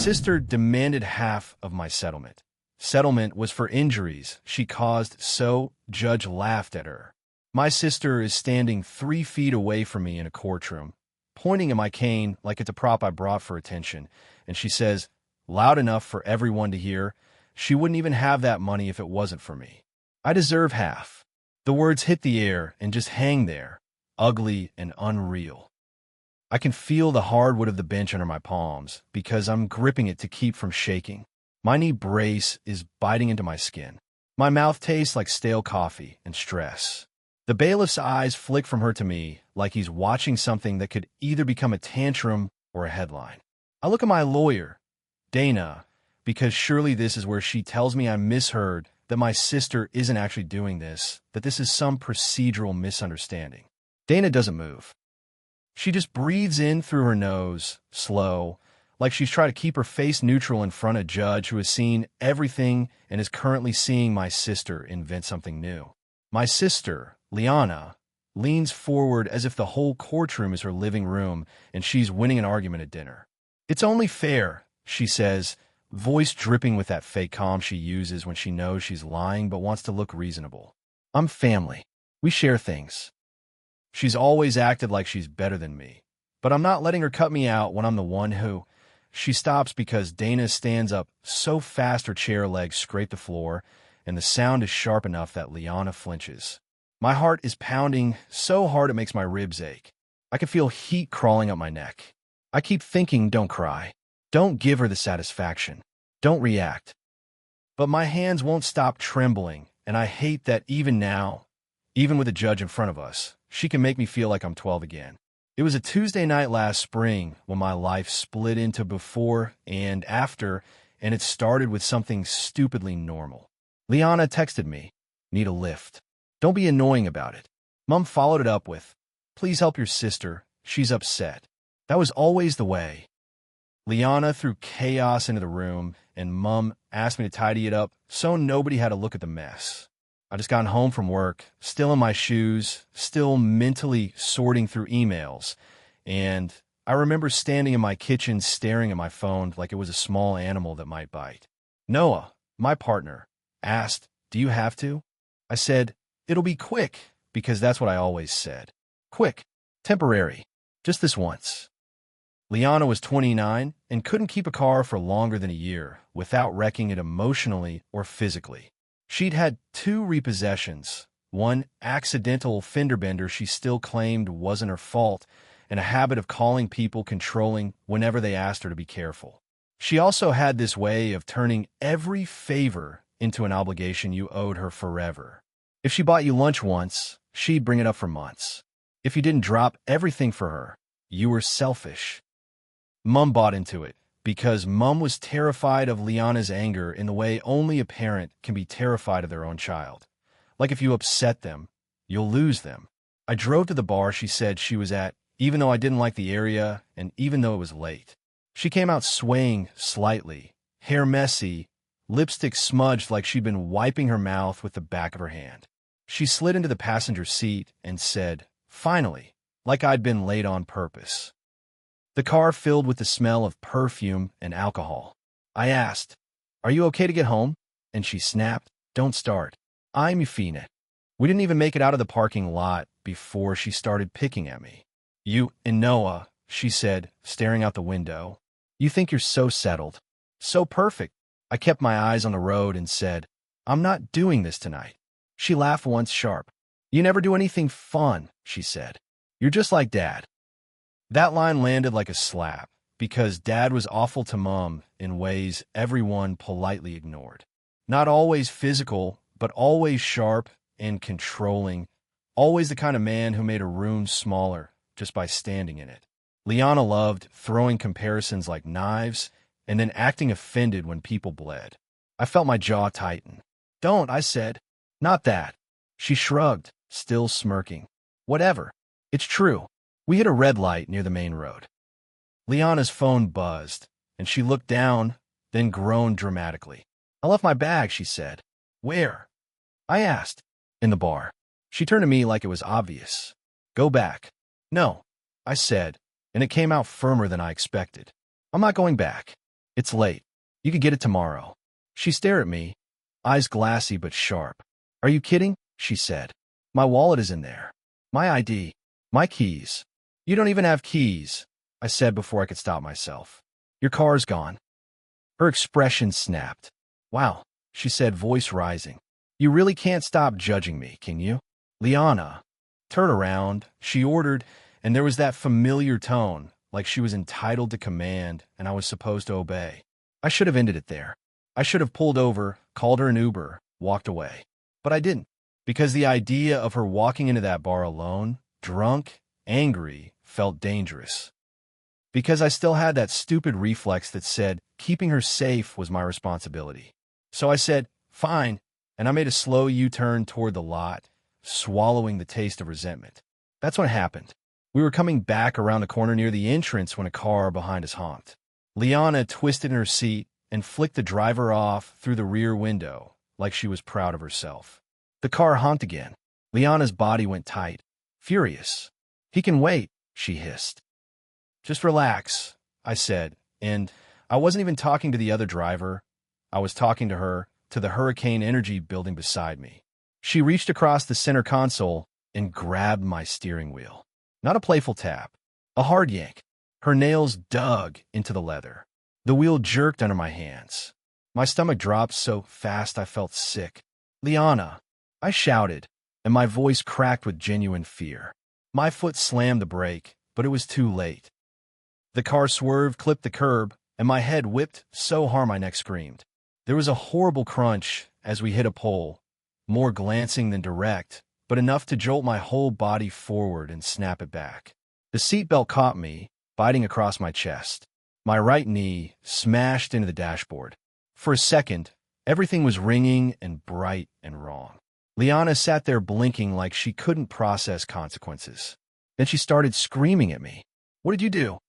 Sister demanded half of my settlement. Settlement was for injuries she caused, so judge laughed at her. My sister is standing 3 feet away from me in a courtroom, pointing at my cane like it's a prop I brought for attention, and she says, loud enough for everyone to hear, she wouldn't even have that money if it wasn't for me. I deserve half. The words hit the air and just hang there, ugly and unreal. I can feel the hardwood of the bench under my palms because I'm gripping it to keep from shaking. My knee brace is biting into my skin. My mouth tastes like stale coffee and stress. The bailiff's eyes flick from her to me like he's watching something that could either become a tantrum or a headline. I look at my lawyer, Dana, because surely this is where she tells me I misheard, that my sister isn't actually doing this, that this is some procedural misunderstanding. Dana doesn't move. She just breathes in through her nose, slow, like she's trying to keep her face neutral in front of a judge who has seen everything and is currently seeing my sister invent something new. My sister, Liana, leans forward as if the whole courtroom is her living room and she's winning an argument at dinner. It's only fair, she says, voice dripping with that fake calm she uses when she knows she's lying but wants to look reasonable. I'm family. We share things. She's always acted like she's better than me, but I'm not letting her cut me out when I'm the one who... She stops because Dana stands up so fast her chair legs scrape the floor, and the sound is sharp enough that Liana flinches. My heart is pounding so hard it makes my ribs ache. I can feel heat crawling up my neck. I keep thinking, don't cry. Don't give her the satisfaction. Don't react. But my hands won't stop trembling, and I hate that even now, even with a judge in front of us, she can make me feel like I'm 12 again. It was a Tuesday night last spring when my life split into before and after, and it started with something stupidly normal. Liana texted me, need a lift. Don't be annoying about it. Mom followed it up with, please help your sister, she's upset. That was always the way. Liana threw chaos into the room, and Mom asked me to tidy it up so nobody had to look at the mess. I just gotten home from work, still in my shoes, still mentally sorting through emails, and I remember standing in my kitchen staring at my phone like it was a small animal that might bite. Noah, my partner, asked, do you have to? I said, it'll be quick, because that's what I always said. Quick, temporary, just this once. Liana was 29 and couldn't keep a car for longer than a year without wrecking it emotionally or physically. She'd had 2 repossessions, one accidental fender bender she still claimed wasn't her fault, and a habit of calling people controlling whenever they asked her to be careful. She also had this way of turning every favor into an obligation you owed her forever. If she bought you lunch once, she'd bring it up for months. If you didn't drop everything for her, you were selfish. Mom bought into it, because Mom was terrified of Liana's anger in the way only a parent can be terrified of their own child. Like if you upset them, you'll lose them. I drove to the bar she said she was at, even though I didn't like the area and even though it was late. She came out swaying slightly, hair messy, lipstick smudged like she'd been wiping her mouth with the back of her hand. She slid into the passenger seat and said, finally, like I'd been late on purpose. The car filled with the smell of perfume and alcohol. I asked, are you okay to get home? And she snapped, don't start. I'm Euphina. We didn't even make it out of the parking lot before she started picking at me. You and Noah, she said, staring out the window. You think you're so settled, so perfect. I kept my eyes on the road and said, I'm not doing this tonight. She laughed once sharp. You never do anything fun, she said. You're just like Dad. That line landed like a slap, because Dad was awful to Mom in ways everyone politely ignored. Not always physical, but always sharp and controlling, always the kind of man who made a room smaller just by standing in it. Liana loved throwing comparisons like knives and then acting offended when people bled. I felt my jaw tighten. Don't, I said. Not that. She shrugged, still smirking. Whatever. It's true. We hit a red light near the main road. Liana's phone buzzed, and she looked down, then groaned dramatically. I left my bag, she said. Where? I asked. In the bar. She turned to me like it was obvious. Go back. No, I said, and it came out firmer than I expected. I'm not going back. It's late. You could get it tomorrow. She stared at me, eyes glassy but sharp. Are you kidding? She said. My wallet is in there. My ID. My keys. You don't even have keys, I said before I could stop myself. Your car's gone. Her expression snapped. Wow, she said, voice rising. You really can't stop judging me, can you? Liana. Turn around, she ordered, and there was that familiar tone, like she was entitled to command and I was supposed to obey. I should have ended it there. I should have pulled over, called her an Uber, walked away. But I didn't, because the idea of her walking into that bar alone, drunk, angry, felt dangerous. Because I still had that stupid reflex that said keeping her safe was my responsibility. So I said, fine, and I made a slow U-turn toward the lot, swallowing the taste of resentment. That's what happened. We were coming back around the corner near the entrance when a car behind us honked. Liana twisted in her seat and flicked the driver off through the rear window, like she was proud of herself. The car honked again. Liana's body went tight, furious. He can wait, she hissed. Just relax, I said, and I wasn't even talking to the other driver. I was talking to her, to the hurricane energy building beside me. She reached across the center console and grabbed my steering wheel. Not a playful tap, a hard yank. Her nails dug into the leather. The wheel jerked under my hands. My stomach dropped so fast I felt sick. Liana, I shouted, and my voice cracked with genuine fear. My foot slammed the brake, but it was too late. The car swerved, clipped the curb, and my head whipped so hard my neck screamed. There was a horrible crunch as we hit a pole, more glancing than direct, but enough to jolt my whole body forward and snap it back. The seatbelt caught me, biting across my chest. My right knee smashed into the dashboard. For a second, everything was ringing and bright and wrong. Liana sat there blinking like she couldn't process consequences. Then she started screaming at me. What did you do?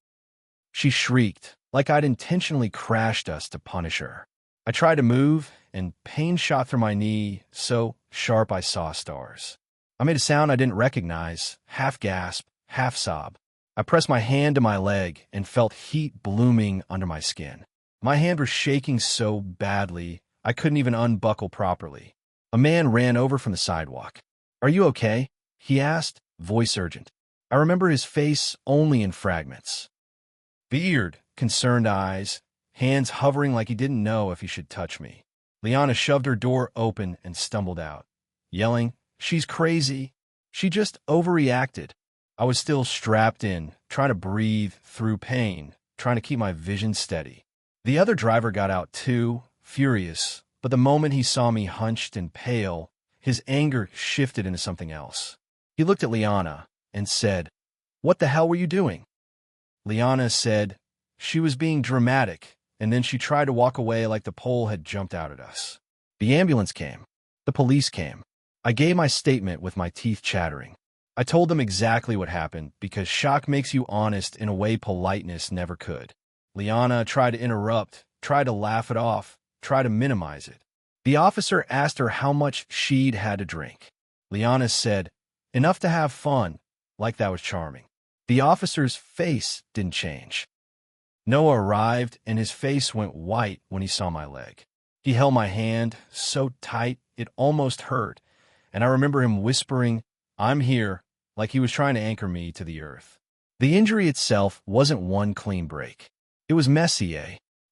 She shrieked, like I'd intentionally crashed us to punish her. I tried to move, and pain shot through my knee, so sharp I saw stars. I made a sound I didn't recognize, half gasp, half sob. I pressed my hand to my leg and felt heat blooming under my skin. My hand was shaking so badly, I couldn't even unbuckle properly. A man ran over from the sidewalk. Are you okay? He asked, voice urgent. I remember his face only in fragments. Beard, concerned eyes, hands hovering like he didn't know if he should touch me. Liana shoved her door open and stumbled out, yelling, She's crazy. She just overreacted. I was still strapped in, trying to breathe through pain, trying to keep my vision steady. The other driver got out too, furious, but the moment he saw me hunched and pale, his anger shifted into something else. He looked at Liana and said, What the hell were you doing? Liana said she was being dramatic, and then she tried to walk away like the pole had jumped out at us. The ambulance came. The police came. I gave my statement with my teeth chattering. I told them exactly what happened because shock makes you honest in a way politeness never could. Liana tried to interrupt, tried to laugh it off, tried to minimize it. The officer asked her how much she'd had to drink. Liana said, Enough to have fun, like that was charming. The officer's face didn't change. Noah arrived, and his face went white when he saw my leg. He held my hand so tight it almost hurt, and I remember him whispering, I'm here, like he was trying to anchor me to the earth. The injury itself wasn't one clean break. It was messy,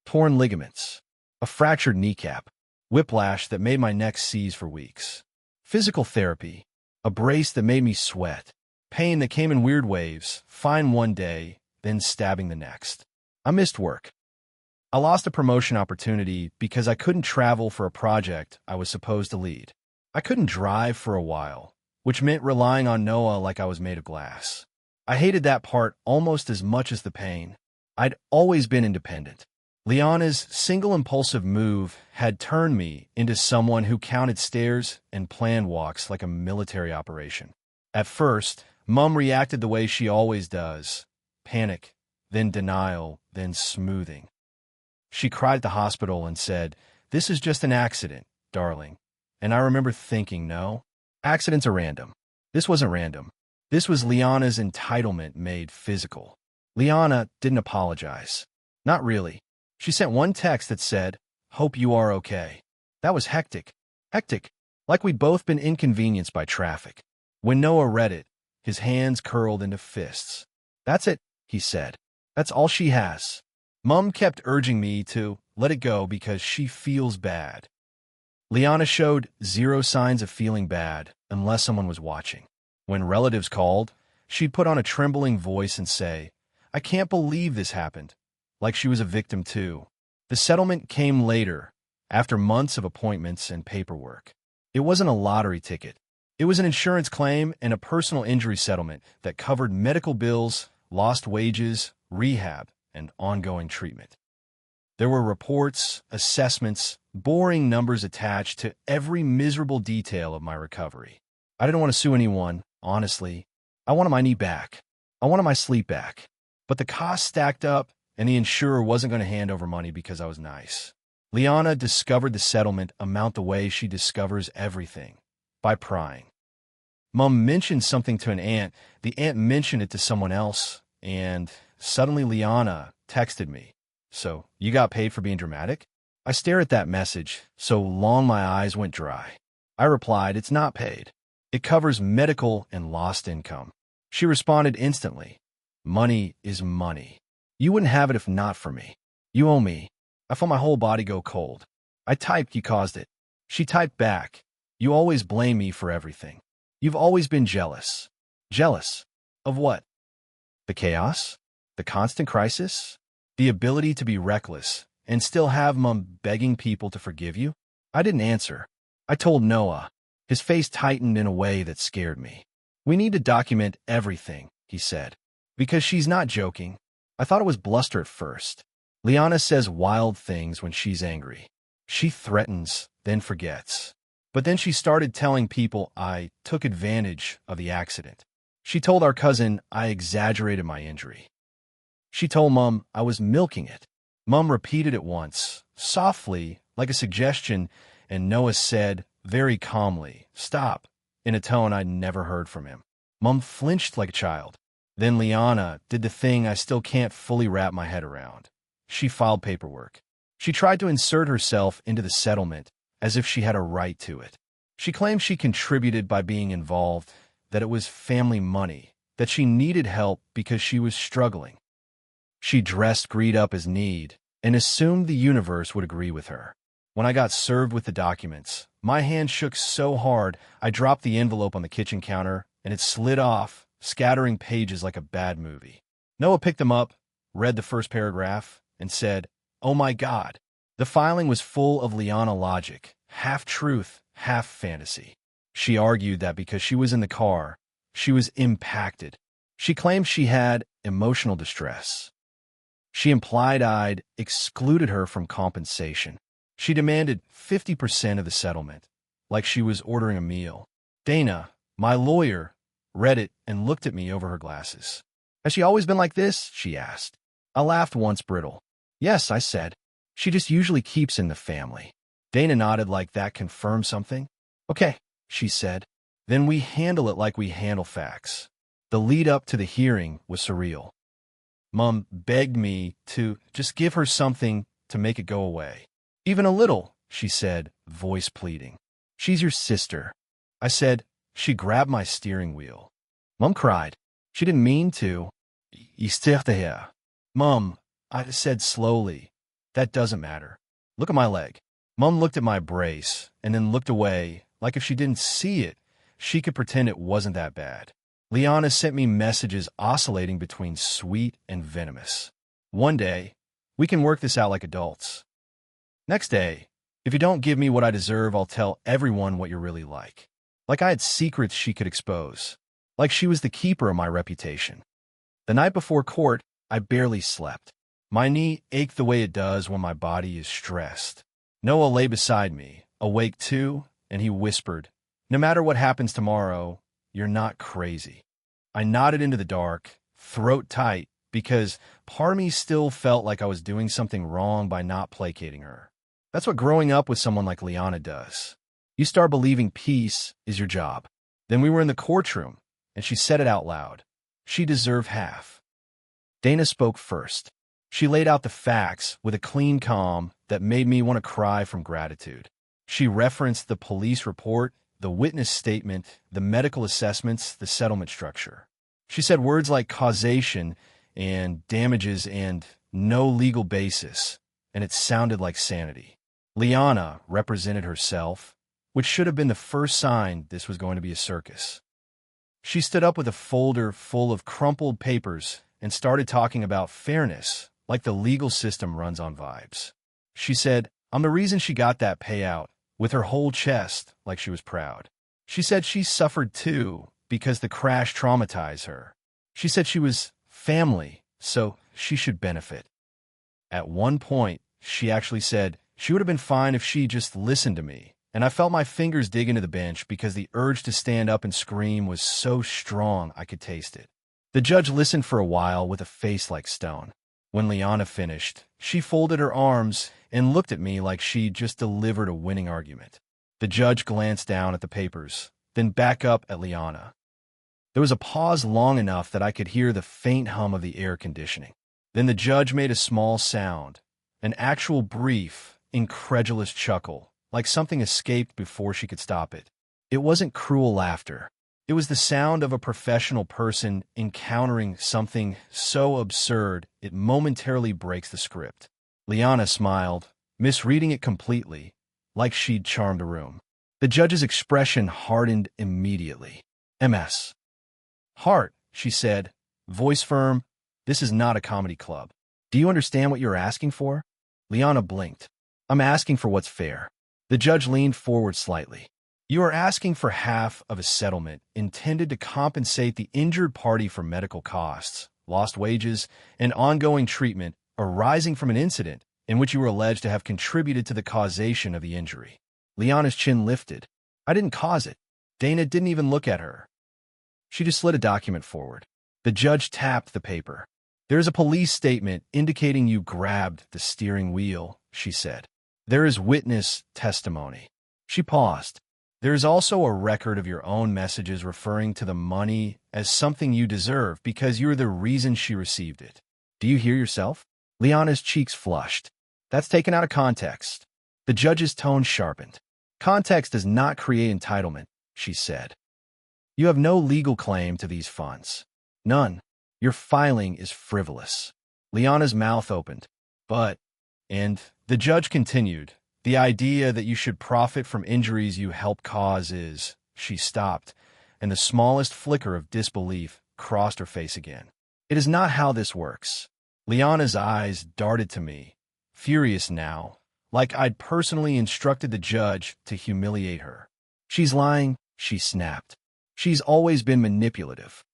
torn ligaments, a fractured kneecap, whiplash that made my neck seize for weeks, physical therapy, a brace that made me sweat, pain that came in weird waves, fine one day, then stabbing the next. I missed work. I lost a promotion opportunity because I couldn't travel for a project I was supposed to lead. I couldn't drive for a while, which meant relying on Noah like I was made of glass. I hated that part almost as much as the pain. I'd always been independent. Liana's single impulsive move had turned me into someone who counted stairs and planned walks like a military operation. At first, Mom reacted the way she always does, panic, then denial, then smoothing. She cried at the hospital and said, This is just an accident, darling. And I remember thinking, no, accidents are random. This wasn't random. This was Liana's entitlement made physical. Liana didn't apologize. Not really. She sent one text that said, "Hope you are okay." That was hectic. Hectic. Like we'd both been inconvenienced by traffic. When Noah read it, his hands curled into fists. "That's it," he said. "That's all she has." Mom kept urging me to let it go because she feels bad. Liana showed zero signs of feeling bad unless someone was watching. When relatives called, she'd put on a trembling voice and say, "I can't believe this happened," like she was a victim too. The settlement came later, after months of appointments and paperwork. It wasn't a lottery ticket. It was an insurance claim and a personal injury settlement that covered medical bills, lost wages, rehab, and ongoing treatment. There were reports, assessments, boring numbers attached to every miserable detail of my recovery. I didn't want to sue anyone, honestly. I wanted my knee back. I wanted my sleep back. But the costs stacked up, and the insurer wasn't going to hand over money because I was nice. Liana discovered the settlement amount the way she discovers everything, by prying. Mom mentioned something to an aunt, the aunt mentioned it to someone else, and suddenly Liana texted me. "So, you got paid for being dramatic?" I stared at that message, so long my eyes went dry. I replied, "It's not paid. It covers medical and lost income." She responded instantly, "Money is money. You wouldn't have it if not for me. You owe me." I felt my whole body go cold. I typed, "You caused it." She typed back, "You always blame me for everything. You've always been jealous." Jealous? Of what? The chaos? The constant crisis? The ability to be reckless and still have Mom begging people to forgive you? I didn't answer. I told Noah. His face tightened in a way that scared me. "We need to document everything," he said. "Because she's not joking." I thought it was bluster at first. Liana says wild things when she's angry. She threatens, then forgets. But then she started telling people I took advantage of the accident. She told our cousin I exaggerated my injury. She told Mom I was milking it. Mom repeated it once, softly, like a suggestion, and Noah said, very calmly, "Stop," in a tone I'd never heard from him. Mom flinched like a child. Then Liana did the thing I still can't fully wrap my head around. She filed paperwork. She tried to insert herself into the settlement as if she had a right to it. She claimed she contributed by being involved, that it was family money, that she needed help because she was struggling. She dressed greed up as need and assumed the universe would agree with her. When I got served with the documents, my hand shook so hard I dropped the envelope on the kitchen counter and it slid off, scattering pages like a bad movie. Noah picked them up, read the first paragraph, and said, "Oh my God." The filing was full of Liana logic, half truth, half fantasy. She argued that because she was in the car, she was impacted. She claimed she had emotional distress. She implied I'd excluded her from compensation. She demanded 50% of the settlement, like she was ordering a meal. Dana, my lawyer, read it and looked at me over her glasses. "Has she always been like this?" she asked. I laughed once brittle. "Yes," I said. "She just usually keeps in the family." Dana nodded like that confirmed something. "Okay," she said. "Then we handle it like we handle facts." The lead up to the hearing was surreal. Mom begged me to just give her something to make it go away. "Even a little," she said, voice pleading. "She's your sister." I said. She grabbed my steering wheel. Mom cried. She didn't mean to. "Hier." "Mom," I said slowly, "that doesn't matter. Look at my leg." Mom looked at my brace and then looked away, like if she didn't see it, she could pretend it wasn't that bad. Liana sent me messages oscillating between sweet and venomous. One day, "We can work this out like adults." Next day, "If you don't give me what I deserve, I'll tell everyone what you're really like." Like I had secrets she could expose. Like she was the keeper of my reputation. The night before court, I barely slept. My knee ached the way it does when my body is stressed. Noah lay beside me, awake too, and he whispered, "No matter what happens tomorrow, you're not crazy." I nodded into the dark, throat tight, because part of me still felt like I was doing something wrong by not placating her. That's what growing up with someone like Liana does. You start believing peace is your job. Then we were in the courtroom, and she said it out loud. She deserved half. Dana spoke first. She laid out the facts with a clean calm that made me want to cry from gratitude. She referenced the police report, the witness statement, the medical assessments, the settlement structure. She said words like causation and damages and no legal basis, and it sounded like sanity. Liana represented herself, which should have been the first sign this was going to be a circus. She stood up with a folder full of crumpled papers and started talking about fairness, like the legal system runs on vibes. She said, "I'm the reason she got that payout," with her whole chest, like she was proud. She said she suffered too, because the crash traumatized her. She said she was family, so she should benefit. At one point, she actually said she would have been fine if she just listened to me, and I felt my fingers dig into the bench because the urge to stand up and scream was so strong I could taste it. The judge listened for a while with a face like stone. When Liana finished, she folded her arms and looked at me like she just delivered a winning argument. The judge glanced down at the papers, then back up at Liana. There was a pause long enough that I could hear the faint hum of the air conditioning. Then the judge made a small sound, an actual brief, incredulous chuckle, like something escaped before she could stop it. It wasn't cruel laughter. It was the sound of a professional person encountering something so absurd it momentarily breaks the script. Liana smiled, misreading it completely, like she'd charmed a room. The judge's expression hardened immediately. "MS. Hart," she said, voice firm, "this is not a comedy club. Do you understand what you're asking for?" Liana blinked. "I'm asking for what's fair." The judge leaned forward slightly. "You are asking for half of a settlement intended to compensate the injured party for medical costs, lost wages, and ongoing treatment arising from an incident in which you were alleged to have contributed to the causation of the injury." Liana's chin lifted. "I didn't cause it." Dana didn't even look at her. She just slid a document forward. The judge tapped the paper. "There is a police statement indicating you grabbed the steering wheel," she said. "There is witness testimony." She paused. "There is also a record of your own messages referring to the money as something you deserve because you're the reason she received it. Do you hear yourself?" Liana's cheeks flushed. "That's taken out of context." The judge's tone sharpened. "Context does not create entitlement," she said. "You have no legal claim to these funds. None. Your filing is frivolous." Liana's mouth opened. And the judge continued, "The idea that you should profit from injuries you help cause is—" She stopped, and the smallest flicker of disbelief crossed her face again. "It is not how this works." Liana's eyes darted to me, furious now, like I'd personally instructed the judge to humiliate her. "She's lying," she snapped. "She's always been manipulative."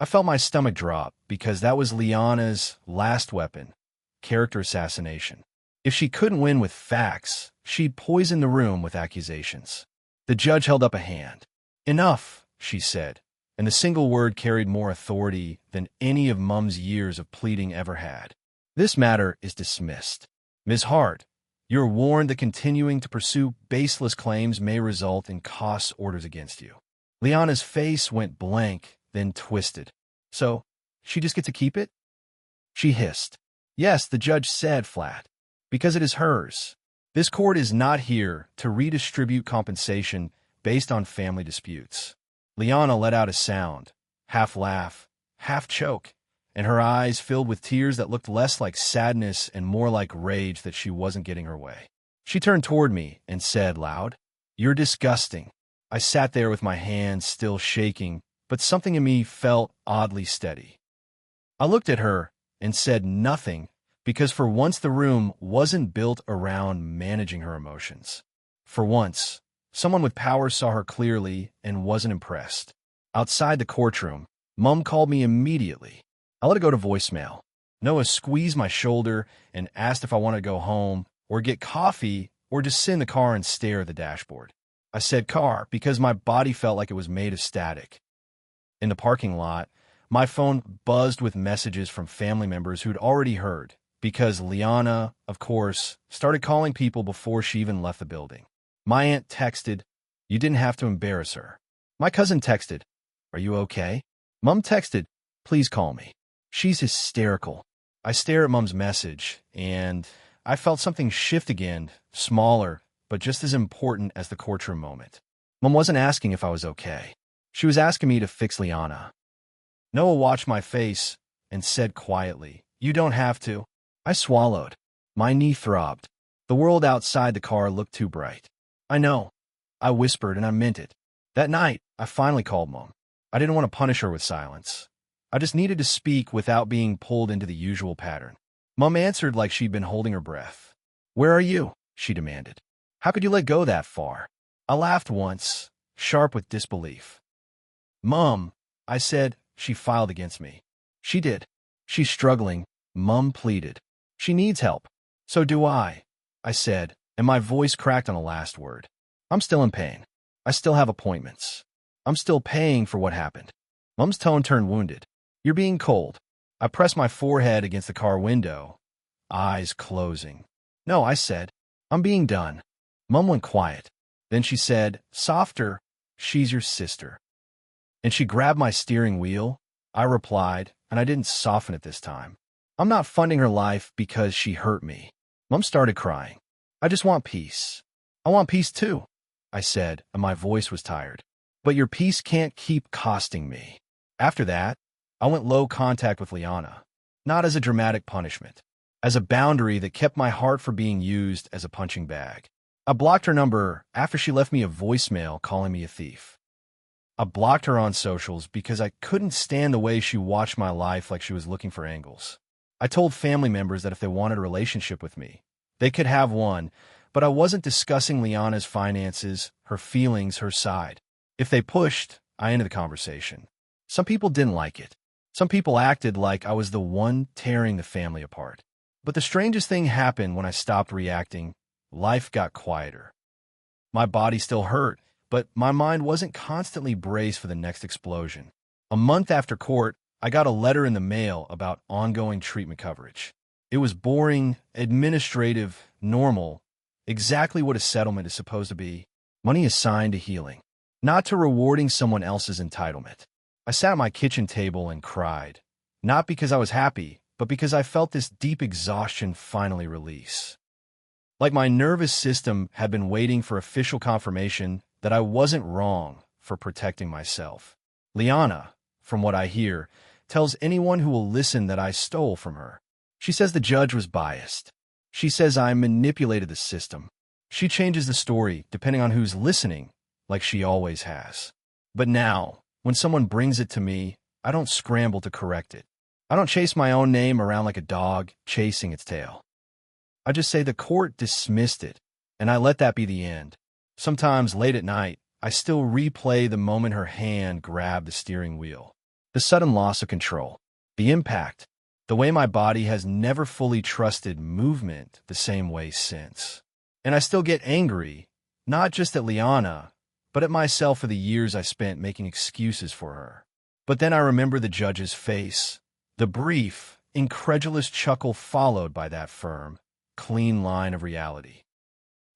I felt my stomach drop because that was Liana's last weapon, character assassination. If she couldn't win with facts, she'd poison the room with accusations. The judge held up a hand. "Enough," she said, and the single word carried more authority than any of Mum's years of pleading ever had. "This matter is dismissed. Ms. Hart, you're warned that continuing to pursue baseless claims may result in costs orders against you." Liana's face went blank, then twisted. "So, she just gets to keep it?" She hissed. "Yes," the judge said flat, "because it is hers. This court is not here to redistribute compensation based on family disputes." Liana let out a sound, half laugh, half choke, and her eyes filled with tears that looked less like sadness and more like rage that she wasn't getting her way. She turned toward me and said loud, "You're disgusting." I sat there with my hands still shaking, but something in me felt oddly steady. I looked at her and said nothing because for once the room wasn't built around managing her emotions. For once, someone with power saw her clearly and wasn't impressed. Outside the courtroom, Mum called me immediately. I let it go to voicemail. Noah squeezed my shoulder and asked if I wanted to go home or get coffee or just sit in the car and stare at the dashboard. I said car because my body felt like it was made of static. In the parking lot, my phone buzzed with messages from family members who'd already heard, because Liana, of course, started calling people before she even left the building. My aunt texted, "You didn't have to embarrass her." My cousin texted, "Are you okay?" Mum texted, "Please call me. She's hysterical." I stare at Mom's message, and I felt something shift again, smaller, but just as important as the courtroom moment. Mom wasn't asking if I was okay. She was asking me to fix Liana. Noah watched my face and said quietly, "You don't have to." I swallowed. My knee throbbed. The world outside the car looked too bright. "I know," I whispered, and I meant it. That night, I finally called Mom. I didn't want to punish her with silence. I just needed to speak without being pulled into the usual pattern. Mom answered like she'd been holding her breath. "Where are you?" she demanded. "How could you let go that far?" I laughed once, sharp with disbelief. "Mom," I said. She filed against me. "She did. She's struggling," Mom pleaded. "She needs help." "So do I," I said, and my voice cracked on the last word. "I'm still in pain. I still have appointments. I'm still paying for what happened." Mom's tone turned wounded. "You're being cold." I pressed my forehead against the car window, eyes closing. "No," I said. "I'm being done." Mom went quiet. Then she said, softer, "She's your sister." And she grabbed my steering wheel. I replied, and I didn't soften it this time. "I'm not funding her life because she hurt me." Mom started crying. "I just want peace." "I want peace too," I said, and my voice was tired. "But your peace can't keep costing me." After that, I went low contact with Liana, not as a dramatic punishment, as a boundary that kept my heart from being used as a punching bag. I blocked her number after she left me a voicemail calling me a thief. I blocked her on socials because I couldn't stand the way she watched my life like she was looking for angles. I told family members that if they wanted a relationship with me, they could have one, but I wasn't discussing Liana's finances, her feelings, her side. If they pushed, I ended the conversation. Some people didn't like it. Some people acted like I was the one tearing the family apart. But the strangest thing happened when I stopped reacting. Life got quieter. My body still hurt, but my mind wasn't constantly braced for the next explosion. A month after court, I got a letter in the mail about ongoing treatment coverage. It was boring, administrative, normal, exactly what a settlement is supposed to be. Money assigned to healing, not to rewarding someone else's entitlement. I sat at my kitchen table and cried, not because I was happy, but because I felt this deep exhaustion finally release. Like my nervous system had been waiting for official confirmation that I wasn't wrong for protecting myself. Liana, from what I hear, tells anyone who will listen that I stole from her. She says the judge was biased. She says I manipulated the system. She changes the story depending on who's listening, like she always has. But now, when someone brings it to me, I don't scramble to correct it. I don't chase my own name around like a dog chasing its tail. I just say the court dismissed it, and I let that be the end. Sometimes late at night, I still replay the moment her hand grabbed the steering wheel. The sudden loss of control, the impact, the way my body has never fully trusted movement the same way since. And I still get angry, not just at Liana, but at myself for the years I spent making excuses for her. But then I remember the judge's face, the brief, incredulous chuckle followed by that firm, clean line of reality.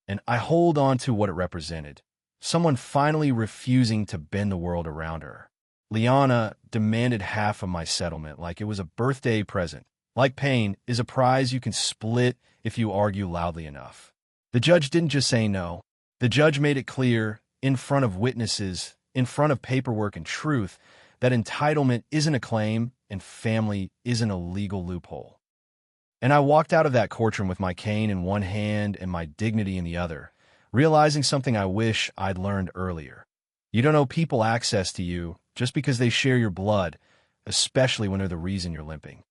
And I hold on to what it represented, someone finally refusing to bend the world around her. Liana demanded half of my settlement like it was a birthday present. Like pain is a prize you can split if you argue loudly enough. The judge didn't just say no. The judge made it clear, in front of witnesses, in front of paperwork and truth, that entitlement isn't a claim and family isn't a legal loophole. And I walked out of that courtroom with my cane in one hand and my dignity in the other, realizing something I wish I'd learned earlier. You don't owe people access to you just because they share your blood, especially when they're the reason you're limping.